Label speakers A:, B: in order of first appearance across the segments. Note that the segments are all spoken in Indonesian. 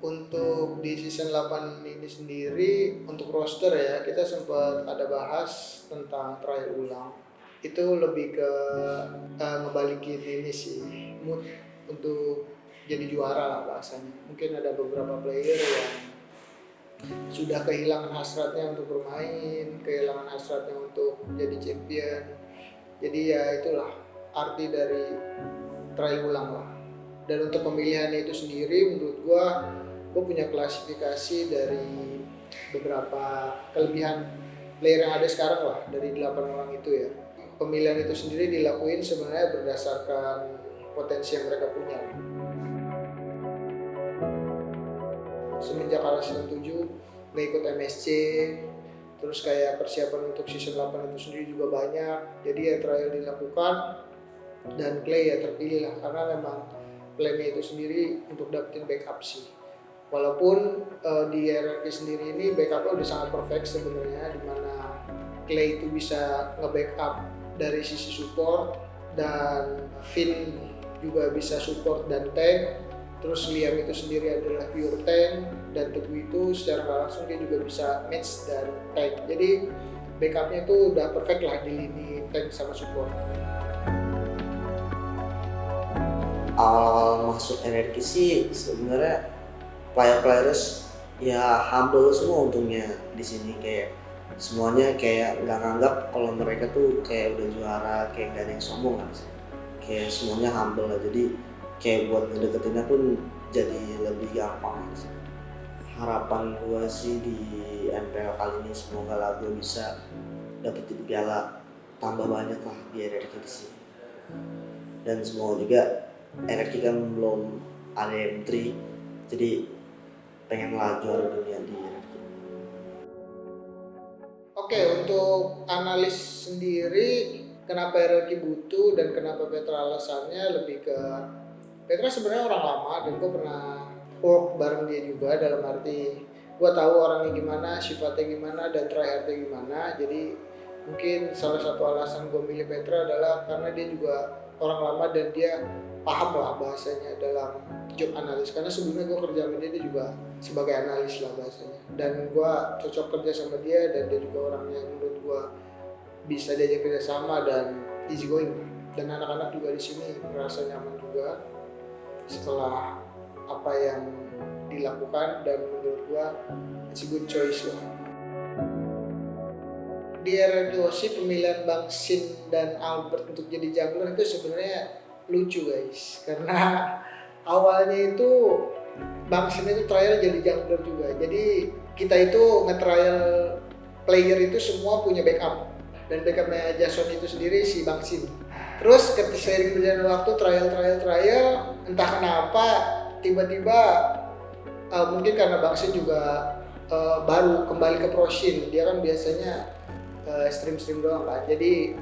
A: Untuk di season 8 ini sendiri untuk roster ya kita sempat ada bahas tentang trial ulang. Itu lebih ke ngebalikin ini sih mood untuk jadi juara lah bahasanya. Mungkin ada beberapa player yang sudah kehilangan hasratnya untuk bermain, kehilangan hasratnya untuk jadi champion. Jadi ya itulah arti dari trial ulang lah. Dan untuk pemilihan itu sendiri menurut gue punya klasifikasi dari beberapa kelebihan player yang ada sekarang lah dari 8 orang itu ya. Pemilihan itu sendiri dilakuin sebenarnya berdasarkan potensi yang mereka punya. Semenjak ala season 7 nggak ikut MSC, terus kayak persiapan untuk season 8 itu sendiri juga banyak, jadi ya trial dilakukan dan Clay ya terpilih lah karena memang plannya itu sendiri untuk dapetin backup sih. Walaupun di RRQ sendiri ini backupnya udah sangat perfect sebenarnya, dimana Clay itu bisa nge-backup dari sisi support dan Finn juga bisa support dan tank. Terus Liam itu sendiri adalah pure tank dan Teguh itu secara nggak langsung dia juga bisa match dan tank. Jadi backupnya itu udah perfect lah di lini tank sama support.
B: Awal masuk energi sih sebenarnya players ya humble semua untungnya di sini, kayak semuanya kayak nggak nganggap kalau mereka tuh kayak udah juara, kayak nggak ada yang sombong kan sih, kayak semuanya humble lah, jadi kayak buat ngedeketinnya pun jadi lebih gampang sih. Harapan gue sih di MPL kali ini semoga lah gue bisa dapetin piala tambah banyak lah di RRQ di sini, dan semoga juga RRQ kan belum ada M3 jadi pengen lah juara dunia di RRQ.
A: Oke, untuk analis sendiri kenapa RRQ butuh dan kenapa Petra alasannya lebih ke Petra sebenarnya orang lama dan gue pernah work bareng dia juga, dalam arti gue tahu orangnya gimana, sifatnya gimana, dan tryhardnya gimana. Jadi mungkin salah satu alasan gue milih Petra adalah karena dia juga orang lama dan dia paham lah bahasanya dalam job analis, karena sebelumnya gue kerja sama dia juga sebagai analis lah bahasanya, dan gue cocok kerja sama dia dan dia juga orangnya menurut gue bisa diajak kerja sama dan easy going, dan anak-anak juga di sini merasa nyaman juga setelah apa yang dilakukan, dan menurut gua it's a good choice lah. Di era Rossi pemilihan Bang Sin dan Albert untuk jadi jungler itu sebenarnya lucu guys, karena awalnya itu Bang Sin itu trial jadi jungler juga, jadi kita itu nge-trial player itu semua punya backup, dan backupnya Jason itu sendiri si Bang Sin. Terus ketika seiring berjalan waktu trial entah kenapa tiba-tiba mungkin karena Bang Sin juga baru kembali ke pro scene, dia kan biasanya stream doang kan, jadi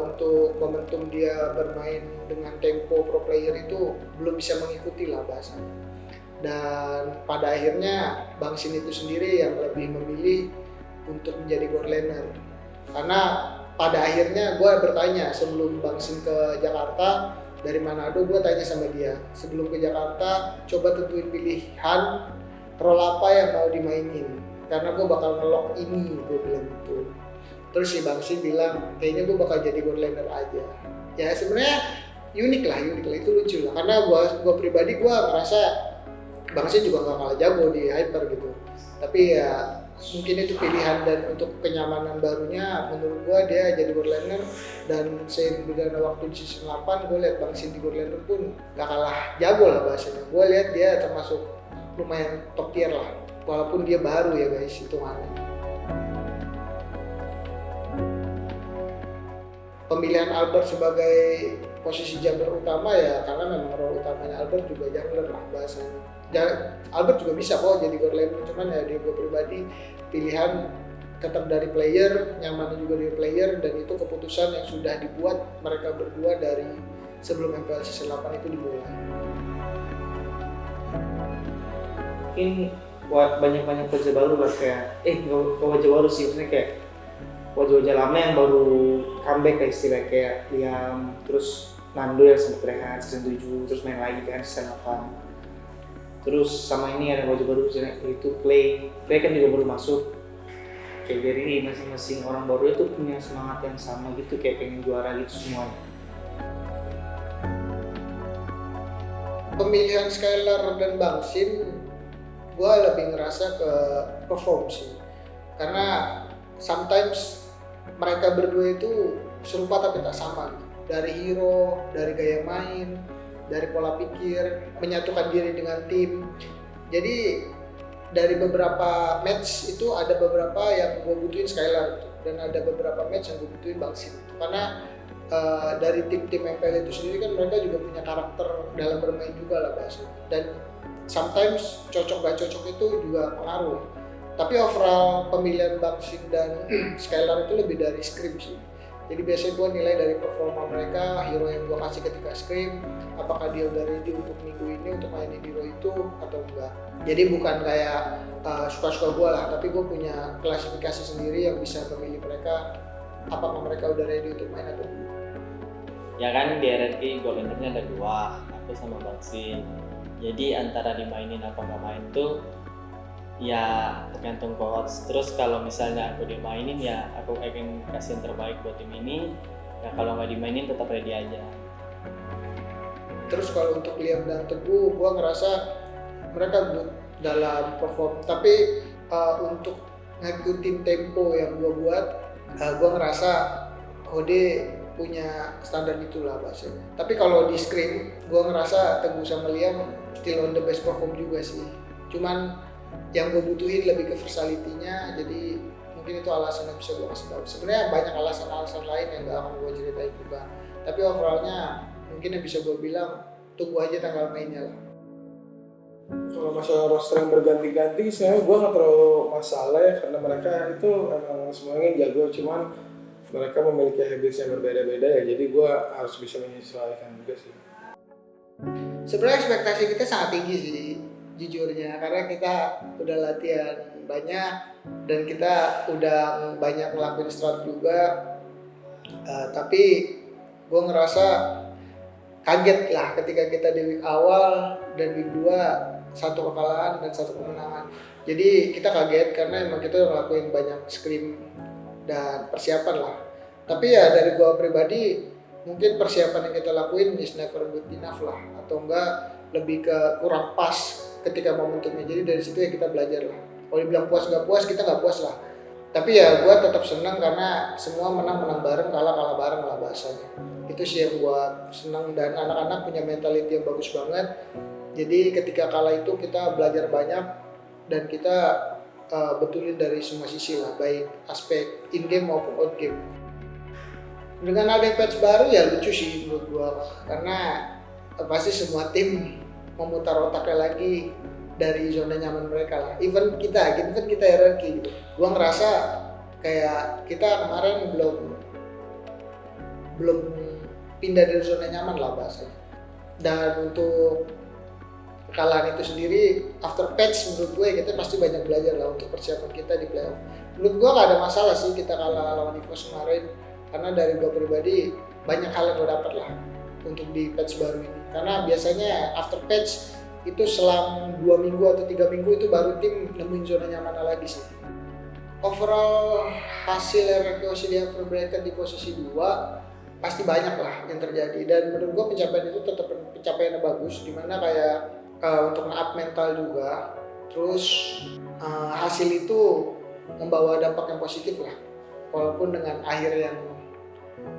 A: untuk momentum dia bermain dengan tempo pro player itu belum bisa mengikuti lah bahasanya, dan pada akhirnya Bang Sin itu sendiri yang lebih memilih untuk menjadi god laner. Karena pada akhirnya gue bertanya sebelum Bang Sin ke Jakarta dari Manado, gue tanya sama dia sebelum ke Jakarta, coba tentuin pilihan role apa yang mau dimainin karena gue bakal nge-lock ini, gue bilang gitu. Terus si Bang Sin bilang kayaknya gue bakal jadi god laner aja. Ya sebenarnya unik lah, itu lucu lah, karena gue pribadi gue ngerasa Bang Sin juga gak kalah jago di hyper gitu, tapi ya mungkin itu pilihan, dan untuk kenyamanan barunya menurut gue dia jadi god laner, dan seiring berjalannya waktu di season 8 gue lihat Bang Sin di god laner pun gak kalah jago lah bahasanya. Gue lihat dia termasuk lumayan top tier lah, walaupun dia baru ya guys hitungannya. Pemilihan Albert sebagai posisi jungler utama ya karena memang role utamanya Albert juga jungler lah bahasanya. Albert juga bisa kok jadi god laner, cuman ya di gue pribadi pilihan tetap dari player, nyamannya juga dari player, dan itu keputusan yang sudah dibuat mereka berdua dari sebelum MPL season 8 itu dimulai.
C: Mungkin buat banyak wajah baru lah, kayak nggak wajah baru sih, maksudnya kayak wajah-wajah lama yang baru comeback kayak istilah kayak Liam, terus Nando yang sempat rehat season 7 terus main lagi kan season 8. Terus sama ini ada wajah baru itu Clay kan juga baru masuk. Kayak dari masing-masing orang baru itu punya semangat yang sama gitu, kayak pengen juara gitu semuanya.
A: Pemilihan Skylar dan Bang Sin, gue lebih ngerasa ke perform sih, karena sometimes mereka berdua itu serupa tapi tak sama gitu. Dari hero, dari gaya main, dari pola pikir, menyatukan diri dengan tim. Jadi dari beberapa match itu ada beberapa yang gue butuhin Skylar gitu, dan ada beberapa match yang gue butuhin Bang Sin gitu. Karena dari tim-tim MPL itu sendiri kan mereka juga punya karakter dalam bermain juga lah bahasanya, dan sometimes cocok gak cocok itu juga pengaruh. Tapi overall pemilihan Bang Sin dan Skylar itu lebih dari scrim sih. Jadi biasanya gue nilai dari performa mereka, hero yang gue kasih ketika scrim, apakah dia udah ready untuk minggu ini untuk mainin hero itu atau enggak. Jadi bukan kayak suka-suka gue lah, tapi gue punya klasifikasi sendiri yang bisa memilih mereka, apakah mereka udah ready untuk main atau belum.
D: Ya kan di RRQ goal leadernya ada 2, aku sama Bang Sin. Jadi antara dimainin apa nggak main tuh ya tergantung coach. Terus kalau misalnya aku dimainin ya aku akan kasih yang terbaik buat tim ini. Ya kalau nggak dimainin tetap ready aja.
A: Terus kalau untuk Liam dan Teguh, gue ngerasa mereka good dalam perform. Tapi untuk ngikutin tempo yang gue buat, gue ngerasa Hode punya standar itulah bahasanya. Tapi kalau di screen, gue ngerasa Teguh sama Liam still on the best perform juga sih. Cuman yang gue butuhin lebih ke versatility-nya, jadi mungkin itu alasan yang bisa gue kasih tahu. Sebenarnya banyak alasan-alasan lain yang gak akan gue ceritain juga. Tapi overallnya mungkin yang bisa gue bilang tunggu aja tanggal mainnya lah.
E: Kalau masalah roster yang berganti-ganti, sebenarnya gue nggak terlalu masalah ya, karena mereka itu emang semuanya jago, cuman mereka memiliki habits yang berbeda-beda ya, jadi gue harus bisa menyesuaikan juga sih.
A: Sebenarnya ekspektasi kita sangat tinggi sih jujurnya, karena kita udah latihan banyak dan kita udah banyak ngelakuin strat juga. Tapi gue ngerasa kaget lah ketika kita di week awal dan week 2 1 kekalahan dan 1 kemenangan. Jadi kita kaget karena emang kita udah ngelakuin banyak scrim dan persiapan lah. Tapi ya dari gue pribadi mungkin persiapan yang kita lakuin is never good enough lah, atau enggak lebih ke kurang pas ketika momentumnya. Jadi dari situ ya kita belajar lah. Kalau dibilang puas nggak puas, kita nggak puas lah. Tapi ya gue tetap senang karena semua menang bareng, kalah bareng lah bahasanya. Itu sih yang gue senang, dan anak-anak punya mentality yang bagus banget. Jadi ketika kalah itu kita belajar banyak dan kita betulin dari semua sisi lah, baik aspek in game maupun out game. Dengan ada patch baru ya lucu sih menurut gue, karena pasti semua tim memutar otaknya lagi dari zona nyaman mereka lah. Even kita RRQ gitu. Gua ngerasa kayak kita kemarin belum pindah dari zona nyaman lah bahasanya. Dan untuk kekalahan itu sendiri after patch menurut gue kita pasti banyak belajar lah untuk persiapan kita di playoff. Menurut gue gak ada masalah sih kita kalah lawan EVOS kemarin, karena dari gue pribadi banyak hal yang gue dapat lah untuk di patch baru ini. Karena biasanya after patch itu selang 2 minggu atau 3 minggu itu baru tim nemuin zona nyaman lagi sih. Overall hasil RRQ Australia After Bracket di posisi 2 pasti banyak lah yang terjadi, dan menurut gue pencapaian itu tetap pencapaian yang bagus, dimana kayak untuk nge-up mental juga. Terus hasil itu membawa dampak yang positif lah, walaupun dengan akhir yang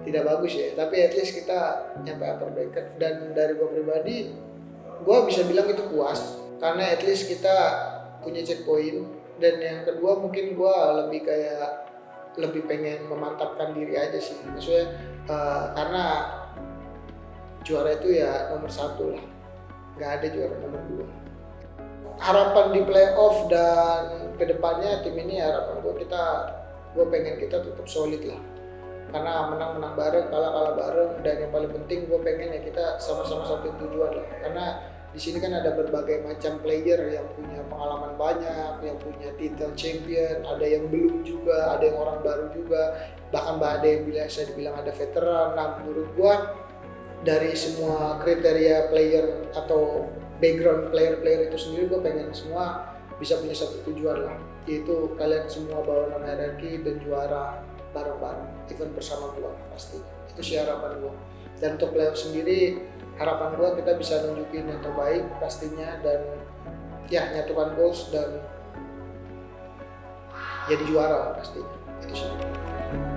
A: tidak bagus ya, tapi at least kita nyampe upper bracket. Dan dari gue pribadi, gue bisa bilang itu puas karena at least kita punya checkpoint. Dan yang kedua mungkin gue lebih pengen memantapkan diri aja sih, maksudnya karena juara itu ya nomor 1 lah, nggak ada juara nomor 2. Harapan di playoff dan kedepannya tim ini, harapan gue pengen kita tetap solid lah, karena menang bareng, kalah bareng, dan yang paling penting gue pengen ya kita sama-sama satu tujuan lah. Karena di sini kan ada berbagai macam player yang punya pengalaman banyak, yang punya title champion, ada yang belum juga, ada yang orang baru juga, bahkan ada yang bisa dibilang ada veteran. Nah menurut gue dari semua kriteria player atau background player-player itu sendiri, gue pengen semua bisa punya satu tujuan lah, yaitu kalian semua bawa nama RRQ dan juara bareng-bareng, event bersama gue pasti. Itu sih harapan gue. Dan untuk playoff sendiri, harapan gue kita bisa nunjukin yang terbaik pastinya, dan ya nyatukan goals dan jadi juara lah pastinya. Itu sih.